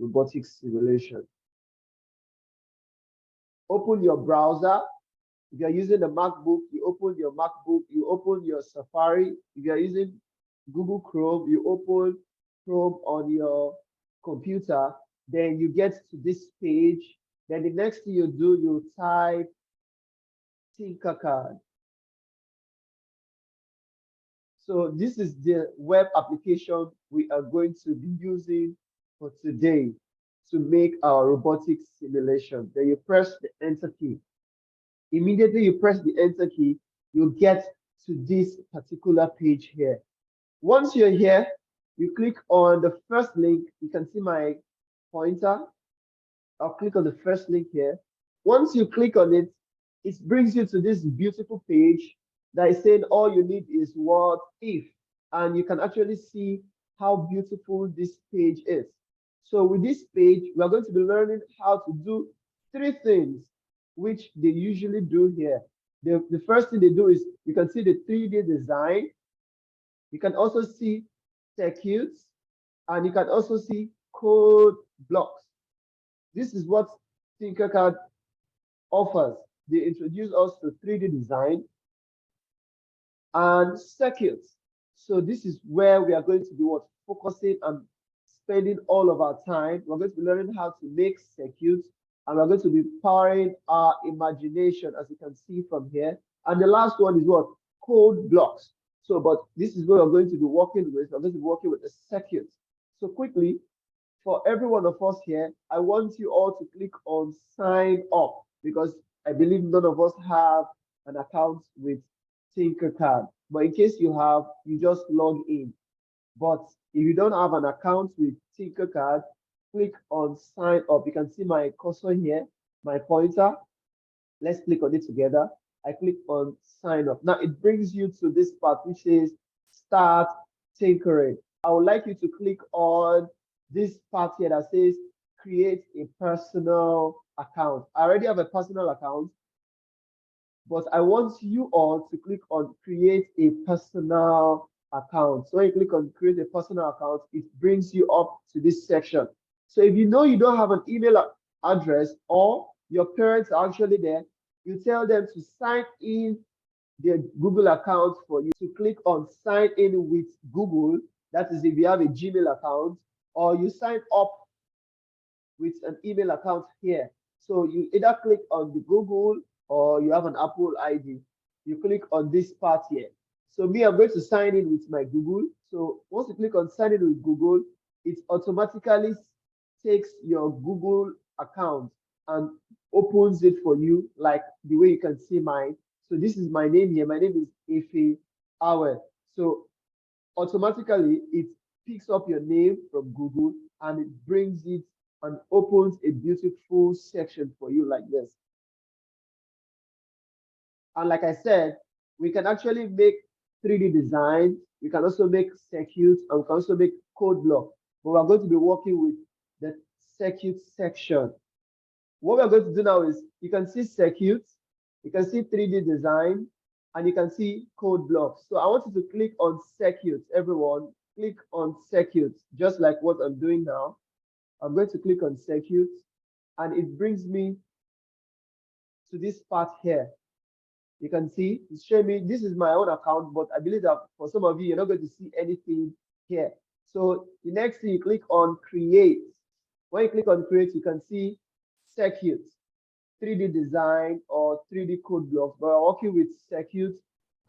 robotics simulation. Open your browser. If you're using a MacBook, you open your MacBook, you open your Safari. If you're using Google Chrome, you open Chrome on your computer. Then you get to this page. Then the next thing you do, you type Tinkercad. So this is the web application we are going to be using for today to make our robotics simulation. Then you press the enter key. Immediately you press the enter key, you get to this particular page here. Once you're here, you click on the first link. You can see my pointer. I'll click on the first link here. Once you click on it, it brings you to this beautiful page that is saying all you need is what if. And you can actually see how beautiful this page is. So with this page, we're going to be learning how to do 3 things which they usually do here. The first thing they do is you can see the 3D design. You can also see circuits, and you can also see code blocks. This is what Tinkercad offers. They introduce us to 3D design and circuits. So this is where we are going to be focusing and spending all of our time. We're going to be learning how to make circuits, and we're going to be powering our imagination, as you can see from here. And the last one is what? Code blocks. So, but this is what we're going to be working with. We're going to be working with the circuits. So quickly, for every one of us here, I want you all to click on sign up, because I believe none of us have an account with Tinkercad. But in case you have, you just log in. But if you don't have an account with Tinkercad, click on sign up. You can see my cursor here, my pointer. Let's click on it together. I click on sign up. Now it brings you to this part which says start tinkering. I would like you to click on this part here that says create a personal account. I already have a personal account, but I want you all to click on create a personal account. So when you click on create a personal account, it brings you up to this section. So if you know you don't have an email address or your parents are actually there, you tell them to sign in their Google account for you. To click on sign in with Google, that is if you have a Gmail account, or you sign up with an email account here. So you either click on the Google or you have an Apple ID. You click on this part here. So me, I'm going to sign in with my Google. So once you click on sign in with Google, it automatically takes your Google account and opens it for you, like the way you can see mine. So this is my name here. My name is Efe Awe. So automatically it picks up your name from Google and it brings it and opens a beautiful section for you like this. And like I said, we can actually make 3D designs. We can also make circuits, and we can also make code block. But we're going to be working with the circuit section. What we're going to do now is you can see circuits, you can see 3D design, and you can see code blocks. So I want you to click on circuits, everyone. Click on circuits, just like what I'm doing now. I'm going to click on circuits, and it brings me to this part here. You can see it's showing me this is my own account, but I believe that for some of you, you're not going to see anything here. So the next thing, you click on create. When you click on create, you can see circuits, 3D design, or 3D code blocks. But we're working with circuits,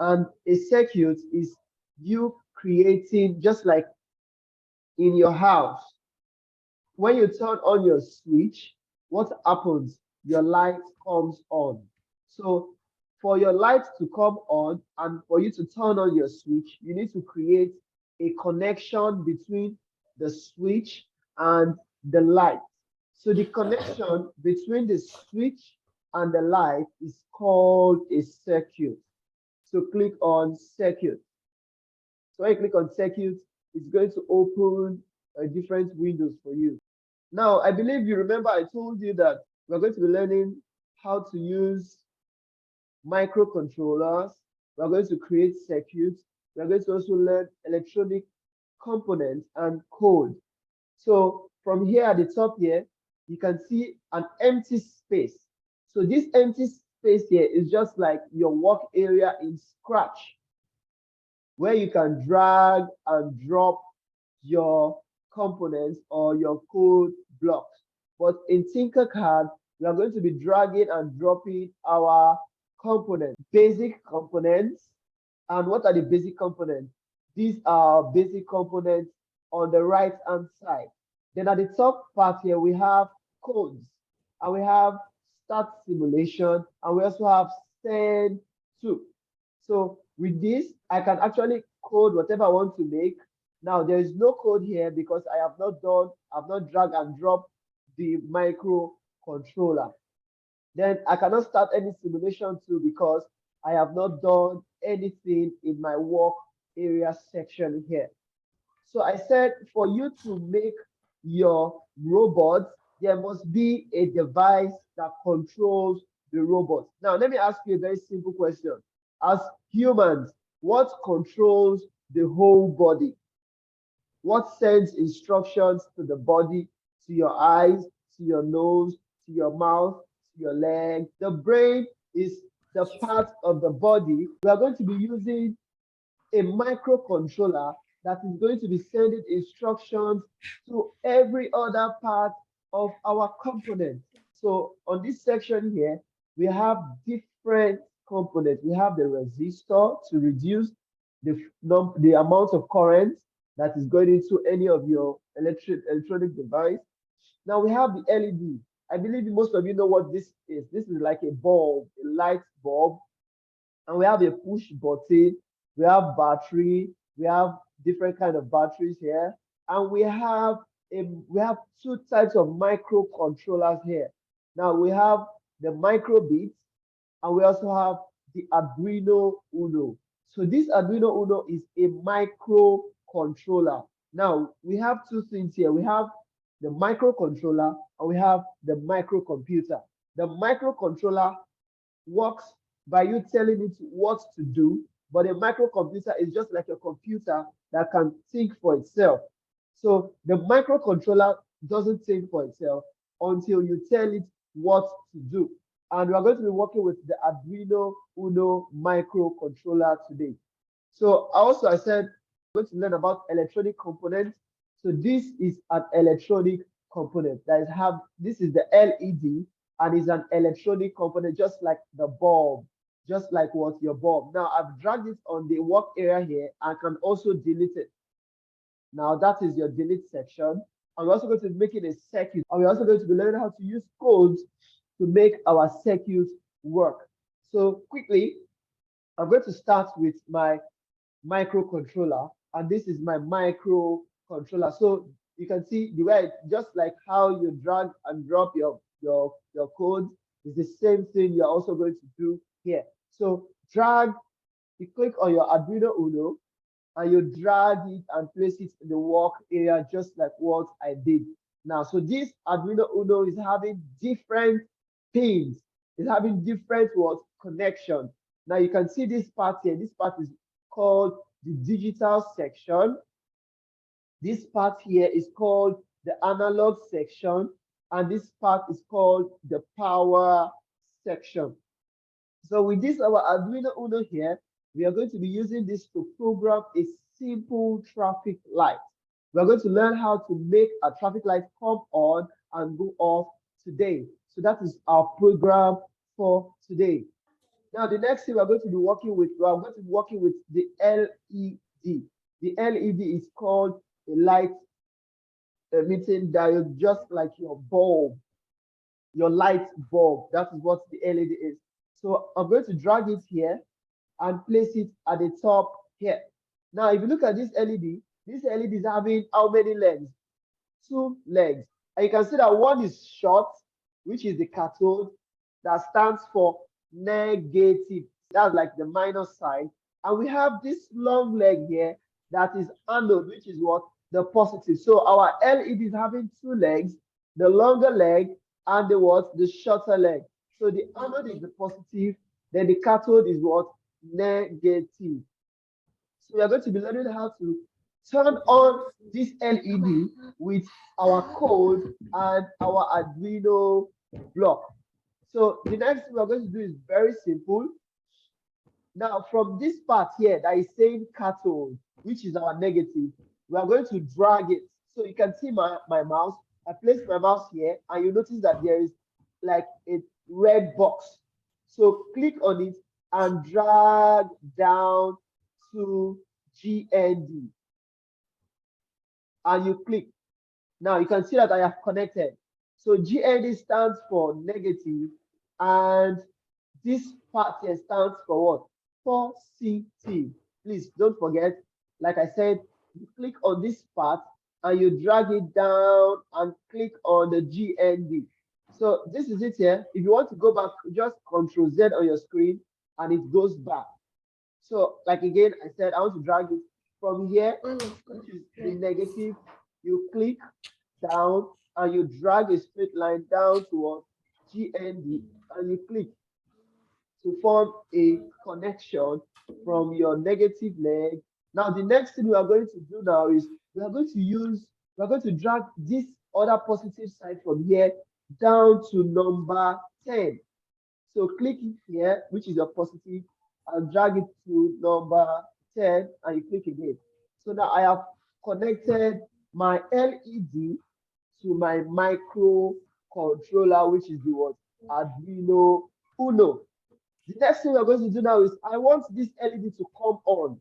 and a circuit is you creating, just like in your house. When you turn on your switch, what happens? Your light comes on. So for your light to come on and for you to turn on your switch, you need to create a connection between the switch and the light. So the connection between the switch and the light is called a circuit. So click on circuit. So when you click on circuit, it's going to open different windows for you. Now, I believe you remember I told you that we're going to be learning how to use microcontrollers. We're going to create circuits. We're going to also learn electronic components and code. So from here at the top here, you can see an empty space. So this empty space here is just like your work area in Scratch, where you can drag and drop your components or your code blocks. But in Tinkercad, we are going to be dragging and dropping our components, basic components. And what are the basic components? These are basic components on the right hand side. Then at the top part here, we have codes and we have start simulation and we also have send to. So with this, I can actually code whatever I want to make. Now there is no code here because I've not drag and drop the microcontroller. Then I cannot start any simulation too because I have not done anything in my work area section here. So I said for you to make your robot, there must be a device that controls the robot. Now, let me ask you a very simple question. As humans, what controls the whole body? What sends instructions to the body, to your eyes, to your nose, to your mouth, to your leg? The brain is the part of the body. We are going to be using a microcontroller that is going to be sending instructions to every other part of our component. So on this section here, we have different components. We have the resistor to reduce the amount of current that is going into any of your electronic device. Now we have the LED. I believe most of you know what this is. This is like a bulb, a light bulb. And we have a push button, we have battery, we have different kind of batteries here, and we have two types of microcontrollers here. Now we have the microbit, and we also have the Arduino Uno. So this Arduino Uno is a microcontroller. Now we have two things here. We have the microcontroller and we have the microcomputer. The microcontroller works by you telling it what to do, but a microcomputer is just like a computer that can think for itself. So the microcontroller doesn't think for itself until you tell it what to do. And we're going to be working with the Arduino Uno microcontroller today. So I said we're going to learn about electronic components. So this is an electronic component this is the LED and is an electronic component just like the bulb, just like what your bulb. Now I've dragged it on the work area here and can also delete it. Now that is your delete section. And we're also going to be making a circuit. And we're also going to be learning how to use codes to make our circuit work. So quickly, I'm going to start with my microcontroller. And this is my microcontroller. So you can see the way, just like how you drag and drop your code, is the same thing you're also going to do here. So you click on your Arduino Uno, and you drag it and place it in the work area just like what I did. Now, so this Arduino Uno is having different pins. It's having different connections. Now you can see this part here. This part is called the digital section. This part here is called the analog section. And this part is called the power section. So with this, our Arduino Uno here, we are going to be using this to program a simple traffic light. We're going to learn how to make a traffic light come on and go off today. So that is our program for today. Now, the next thing we're going to be working with, the LED. The LED is called a light emitting diode, just like your bulb, your light bulb. That is what the LED is. So I'm going to drag it here and place it at the top here. Now, if you look at this LED is having how many legs? 2 legs. And you can see that one is short, which is the cathode, that stands for negative. That's like the minus side. And we have this long leg here that is anode, which is what? The positive. So our LED is having 2 legs, the longer leg and the shorter leg. So the anode is the positive, then the cathode is what? Negative. So we are going to be learning how to turn on this LED with our code and our Arduino block. So the next thing we're going to do is very simple. Now, from this part here that is saying cathode, which is our negative, we are going to drag it. So you can see my mouse. I placed my mouse here, and you notice that there is like a red box. So click on it and drag down to GND. And you click. Now you can see that I have connected. So GND stands for negative, and this part here stands for what? Positive. Please don't forget, like I said, you click on this part and you drag it down and click on the GND. So this is it here. If you want to go back, just Control Z on your screen and it goes back. So like again, I said, I want to drag it from here, which is the negative. You click down and you drag a straight line down towards GND and you click to form a connection from your negative leg. Now, the next thing we are going to do now is we are going to drag this other positive side from here down to number 10. So click it here, which is your positive, and drag it to number 10, and you click again. So now I have connected my LED to my microcontroller, which is the what? Arduino Uno. The next thing we're going to do now is I want this LED to come on.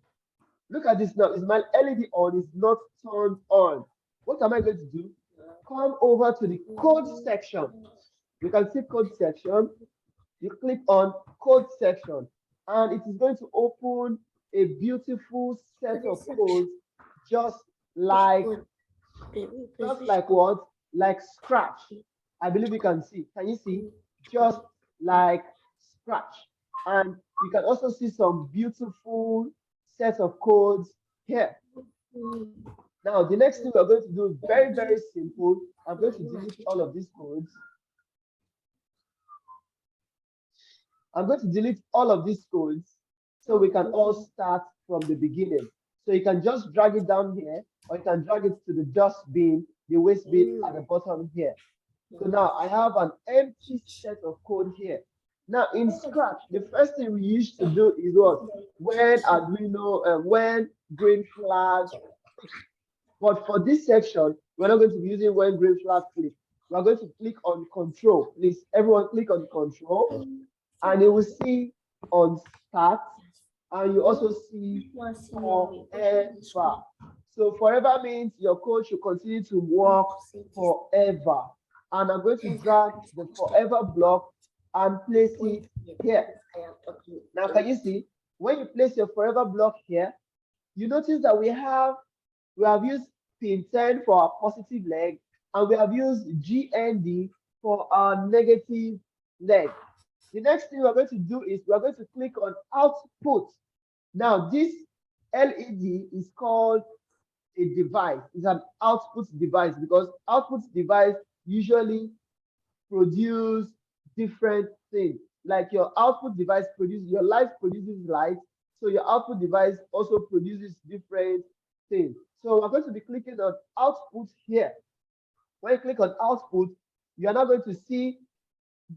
Look at this now. Is my LED on? It's not turned on. What am I going to do? Come over to the code section. You can see code section. You click on code section, and it is going to open a beautiful set of codes, just like what? Like Scratch. I believe you can see. Can you see? Just like Scratch. And you can also see some beautiful set of codes here. Now, the next thing we're going to do is very, very simple. I'm going to delete all of these codes. I'm going to delete all of these codes so we can all start from the beginning. So you can just drag it down here, or you can drag it to the dustbin, the waste bin at the bottom here. So now I have an empty set of code here. Now in Scratch, the first thing we used to do is what? When Arduino, when green flag. But for this section, we're not going to be using when green flag click. We're going to click on control. Please, everyone click on control, and you will see on start, and you also see forever. So forever means your code should continue to work forever. And I'm going to drag the forever block and place it here. Now, can you see, when you place your forever block here, you notice that we have used pin 10 for our positive leg, and we have used GND for our negative leg. The next thing we're going to do is we're going to click on output. Now, this LED is called a device. It's an output device because output device usually produce different things. Like your output device produces, your light produces light. So your output device also produces different things. So we're going to be clicking on output here. When you click on output, you are now going to see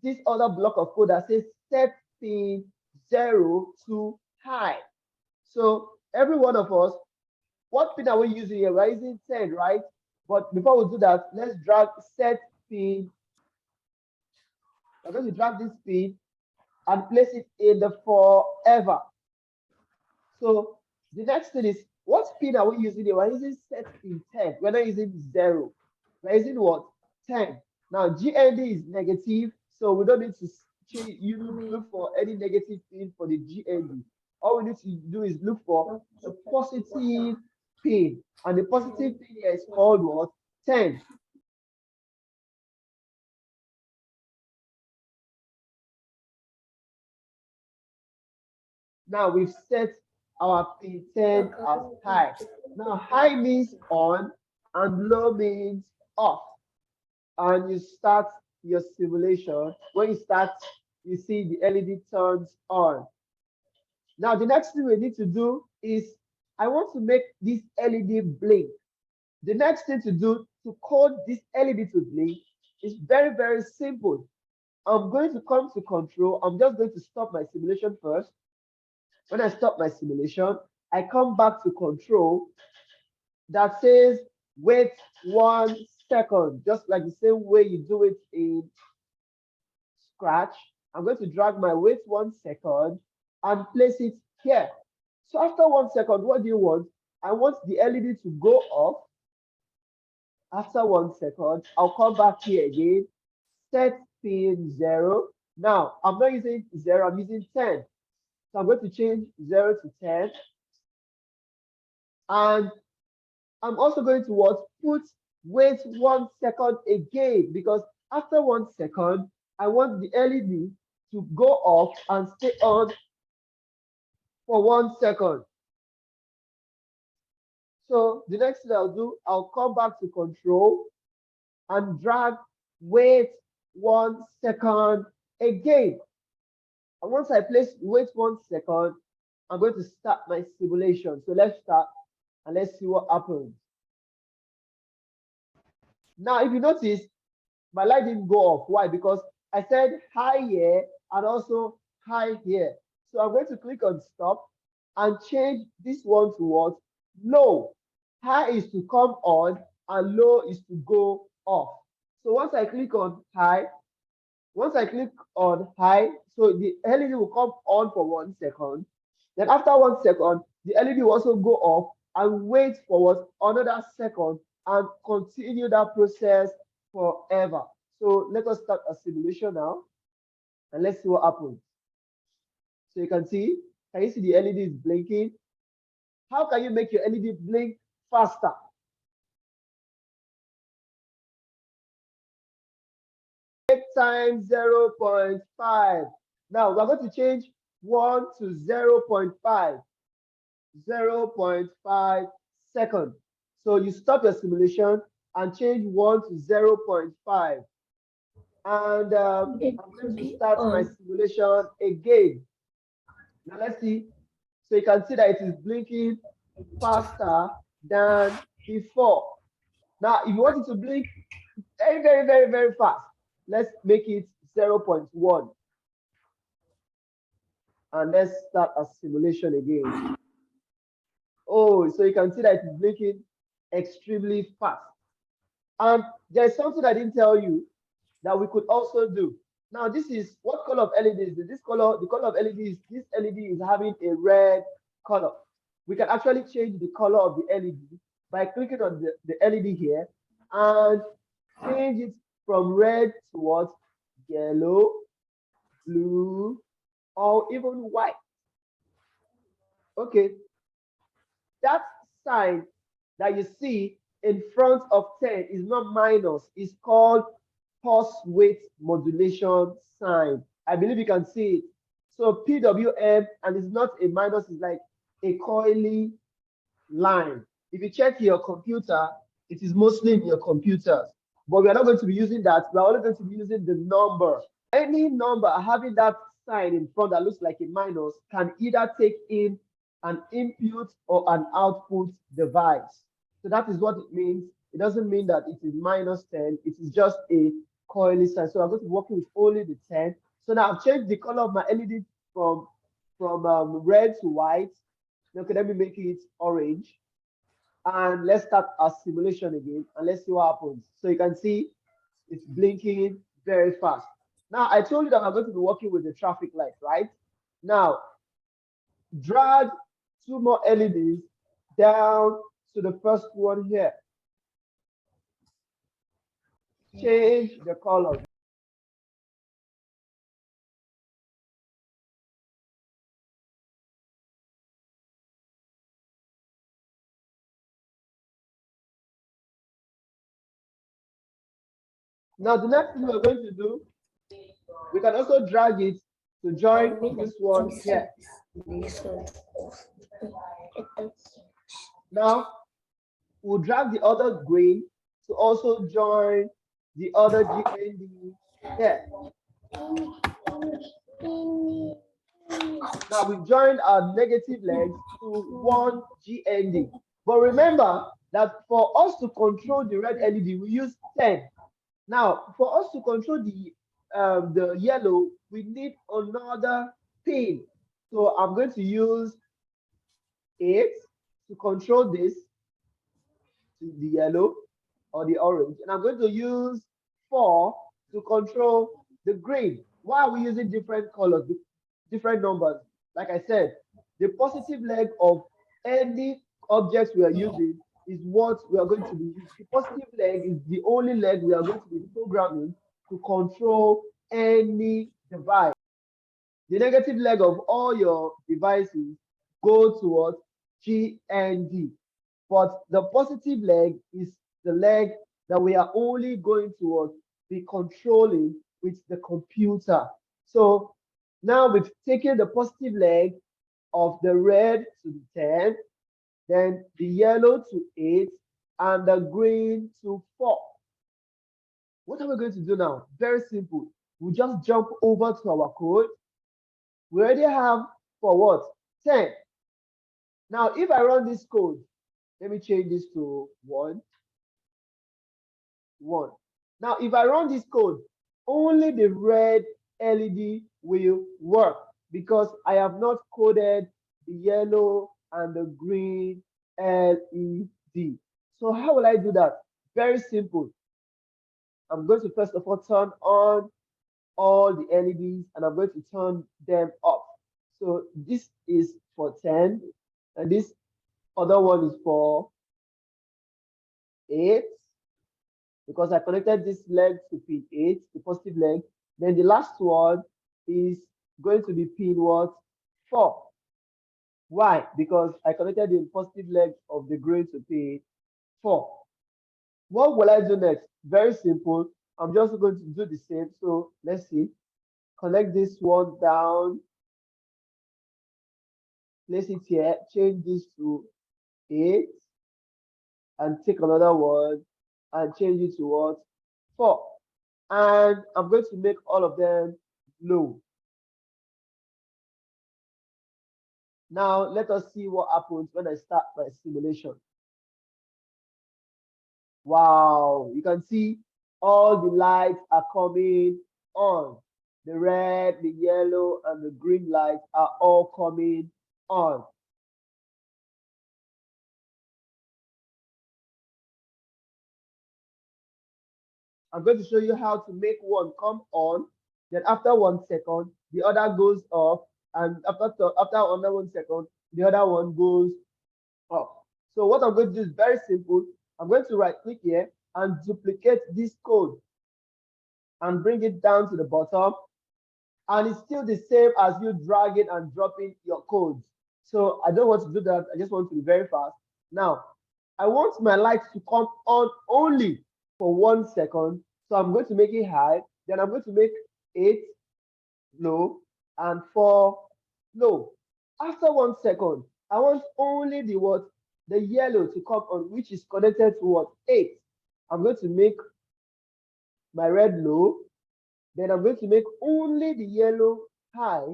this other block of code that says set pin 0 to high. So every one of us, what pin are we using here? We're using 10, right? But before we do that, let's drag set pin. We're going to drag this pin and place it in the forever. So the next thing is, what pin are we using here? We're using set pin 10. We're not using 0. We're using what? 10. Now GND is negative, so we don't need to change, look for any negative pin for the GND. All we need to do is look for the positive pin. And the positive pin here is called what? 10. Now we've set our pin 10 as high. Now high means on and low means off. And you start your simulation. When you start, you see the LED turns on. Now the next thing we need to do is I want to make this LED blink. The next thing to do to code this LED to blink is very, very simple. I'm going to come to control. I'm just going to stop my simulation first. When I stop my simulation, I come back to control that says wait 1 second, just like the same way you do it in Scratch. I'm going to drag my wait 1 second and place it here. So after 1 second, what do you want? I want the LED to go off. After 1 second, I'll come back here again, set pin 0. Now, I'm not using 0, I'm using 10. So I'm going to change 0 to 10. And I'm also going to what? Put wait 1 second again, because after 1 second, I want the LED to go off and stay on for 1 second. So the next thing I'll do, I'll come back to control and drag wait 1 second again. And once I place wait 1 second, I'm going to start my simulation. So let's start and let's see what happens. Now, if you notice, my light didn't go off. Why? Because I said high here and also high here. So I'm going to click on stop and change this one to what? Low. High is to come on and low is to go off. So once I click on high, so the LED will come on for 1 second. Then after 1 second, the LED will also go off and wait for what? Another second and continue that process forever. So let us start a simulation now and let's see what happens. So you can see you see the LED is blinking? How can you make your LED blink faster? Times 0.5. Now we're going to change 1 to 0.5. 0.5 seconds. So you stop your simulation and change 1 to 0.5. And I'm going to start my simulation again. Now let's see. So you can see that it is blinking faster than before. Now, if you want it to blink very, very, very, very fast, let's make it 0.1. And let's start a simulation again. Oh, so you can see that it's blinking extremely fast. And there's something I didn't tell you that we could also do. Now, this is what color of LED is this? The color of LED is this LED is having a red color. We can actually change the color of the LED by clicking on the LED here and change it from red to what? Yellow, blue, or even white. Okay. That sign that you see in front of 10 is not minus, it's called pulse width modulation sign. I believe you can see it. So PWM, and it's not a minus, it's like a coily line. If you check your computer, it is mostly in your computers. But we are not going to be using that. We are only going to be using the number. Any number having that sign in front that looks like a minus can either take in an input or an output device. So that is what it means. It doesn't mean that it is minus 10. It is just a coily sign. So I'm going to be working with only the 10. So now I've changed the color of my LED from red to white. Okay, let me make it orange. And let's start our simulation again and let's see what happens. So you can see it's blinking very fast. Now, I told you that I'm going to be working with the traffic light, right? Now, drag 2 more LEDs down to the first one here. Change the color. Now, the next thing we're going to do, we can also drag it to join this one here. Now, we'll drag the other green to also join the other GND here. Now we've joined our negative legs to one GND. But remember that for us to control the red LED, we use 10. Now, for us to control the yellow, we need another pin. So I'm going to use 8 to control this, to the yellow or the orange. And I'm going to use 4 to control the green. Why are we using different colors, different numbers? Like I said, the positive leg of any objects we are using is what we are going to be using. The positive leg is the only leg we are going to be programming to control any device. The negative leg of all your devices go towards G and D. But the positive leg is the leg that we are only going to be controlling with the computer. So now we've taken the positive leg of the red to the 10, then the yellow to 8, and the green to 4. What are we going to do now? Very simple. We just jump over to our code. We already have for what? 10. Now, if I run this code, let me change this to 1. 1. Now, if I run this code, only the red LED will work because I have not coded the yellow and the green LED. So how will I do that? Very simple. I'm going to first of all turn on all the LEDs and I'm going to turn them off. So this is for 10 and this other one is for 8 because I connected this leg to pin 8, the positive leg. Then the last one is going to be pin what? 4. Why? Because I connected the positive leg of the green to pin 4. What will I do next? Very simple. I'm just going to do the same. So let's see. Connect this one down. Place it here. Change this to 8. And take another one and change it to what? 4. And I'm going to make all of them low. Now let us see what happens when I start my simulation. Wow, you can see all the lights are coming on. The red, the yellow, and the green lights are all coming on. I'm going to show you how to make one come on. Then after 1 second, the other goes off. And after another 1 second, the other one goes off. So what I'm going to do is very simple. I'm going to right click here and duplicate this code and bring it down to the bottom. And it's still the same as you dragging and dropping your codes. So I don't want to do that. I just want to be very fast. Now, I want my lights to come on only for 1 second. So I'm going to make it high. Then I'm going to make 8 low and 4 low. After 1 second, I want only the what? The yellow to come on, which is connected to what? 8. I'm going to make my red low. Then I'm going to make only the yellow high,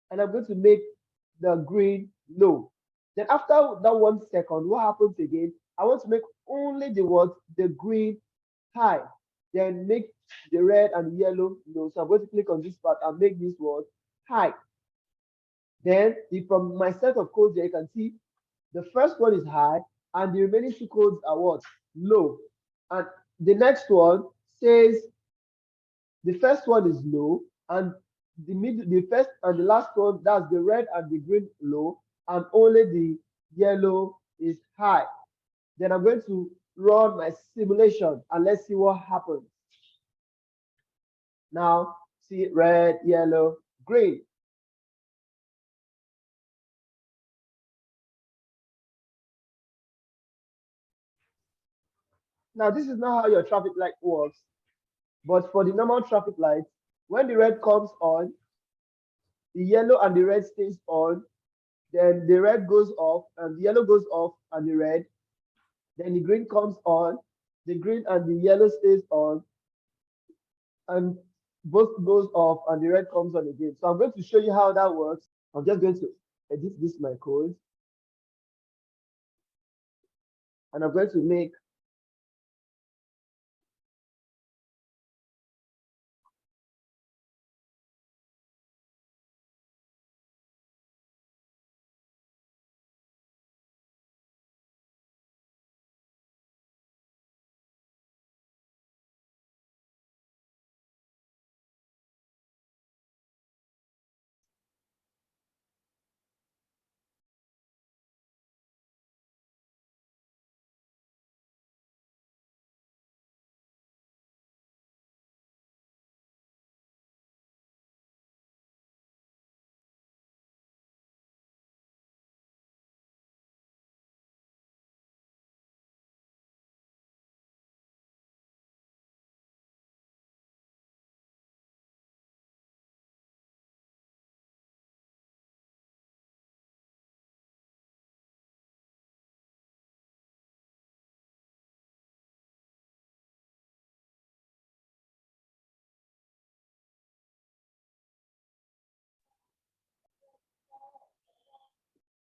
and I'm going to make the green low. Then after that 1 second, what happens again? I want to make only the what? The green high. Then make the red and the yellow low. So I'm going to click on this part and make this what? High. Then from my set of codes here, you can see the first one is high, and the remaining 2 codes are what? Low. And the next one says the first one is low, and the first and the last one, that's the red and the green low, and only the yellow is high. Then I'm going to run my simulation and let's see what happens. Now, see red, yellow, green. Now, this is not how your traffic light works, but for the normal traffic light, when the red comes on, the yellow and the red stays on, then the red goes off, and the yellow goes off, and the red. Then the green comes on, the green and the yellow stays on, and both goes off, and the red comes on again. So I'm going to show you how that works. I'm just going to edit this my code, and I'm going to make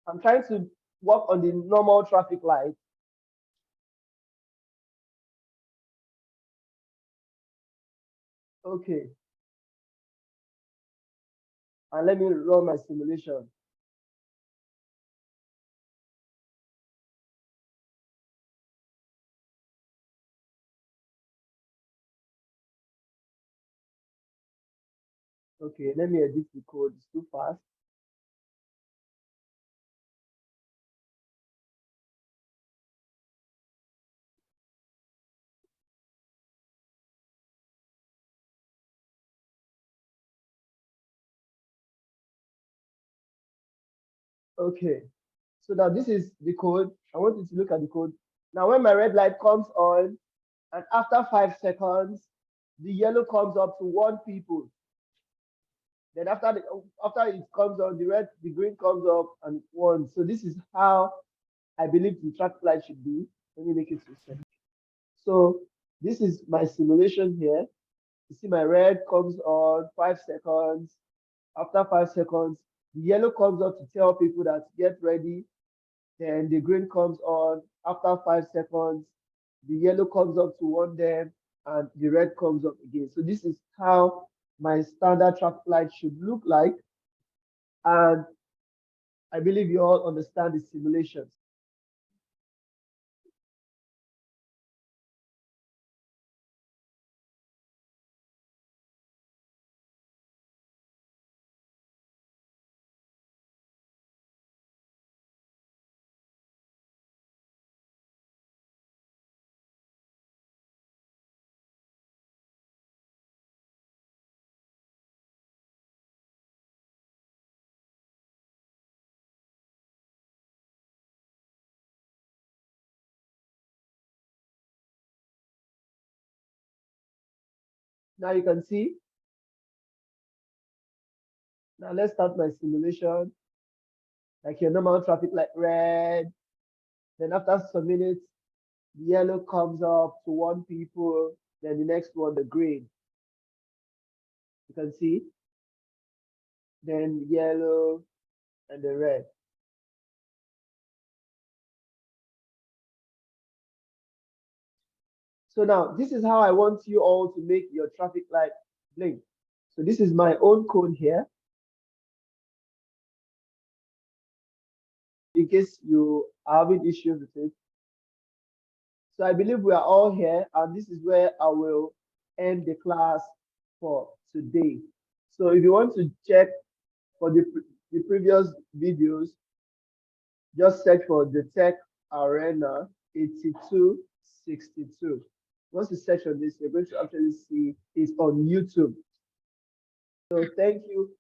I'm trying to work on the normal traffic light. Okay, and let me run my simulation. Okay, let me edit the code. It's too fast. Okay, so now this is the code. I want you to look at the code. Now, when my red light comes on, and after 5 seconds, the yellow comes up to warn people. Then after it comes on, the green comes up and warns. So this is how I believe the traffic light should be. Let me make it to set. So this is my simulation here. You see my red comes on 5 seconds. After 5 seconds, the yellow comes up to tell people that get ready. Then the green comes on after 5 seconds. The yellow comes up to warn them, and the red comes up again. So this is how my standard traffic light should look like. And I believe you all understand the simulations. Now you can see. Now let's start my simulation. Like your normal traffic light red. Then after some minutes, the yellow comes up to warn people. Then the next one, the green. You can see. Then yellow and the red. So now this is how I want you all to make your traffic light blink. So this is my own code here. In case you are having issues with it. So I believe we are all here, and this is where I will end the class for today. So if you want to check for the previous videos, just search for the Tech Arena 8262. Once you search on this, you're going to actually see it's on YouTube. So thank you